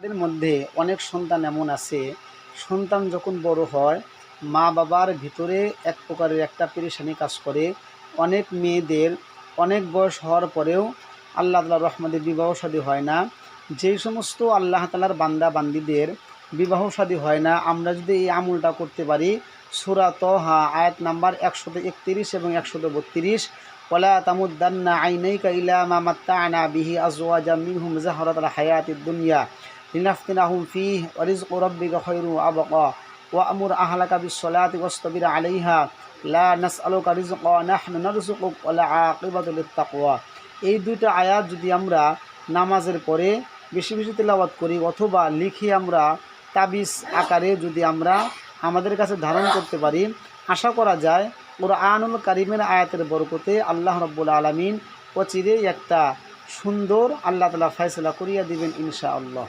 তাদের মধ্যে অনেক সন্তান এমন আছে, সন্তান যখন বড় হয় মা বাবার ভিতরে এক প্রকারের একটা পেরেশানি কাজ করে। অনেক মেয়েদের অনেক বয়স হওয়ার পরেও আল্লাহ তাআলার রহমতে বিবাহ শাদী হয় না। যেই সমস্ত আল্লাহ তাআলার বান্দা বান্দিদের বিবাহ শাদী হয় না, আমরা যদি এই আমলটা করতে পারি, সূরা তহা আয়াত নাম্বার 131 এবং 132, ওয়ালা তামুদ্দান্না আইনাইকা ইলা মা মাত্তা'না বিহি আজওয়াজাম মিনহুম যাহরাতাল হায়াতিদ দুনিয়া লিনাফতিনাহুম ফীহি ওয়া রিজকু রাব্বিকা খায়রুন ওয়া আবকা ওয়া'মুর আহলাকা বিস-সালাতি ওয়াসতাবির আলাইহা লা নাসআলুকা রিজকা নাহনু নারযুকুক ওয়াল আকিবাতু লিত-তাকওয়া। এই দুইটা আয়াত যদি আমরা নামাজের পরে বেশি বেশি তেলাওয়াত করি অথবা লিখে আমরা তাবিজ আকারে যদি আমরা আমাদের কাছে ধারণ করতে পারি, আশা করা যায় কুরআনুল কারীমের আয়াতের বরকতে আল্লাহ রাব্বুল আলামিন অচিরেই একটা সুন্দর আল্লাহ তাআলা ফয়সালা করিয়া দিবেন ইনশাআল্লাহ।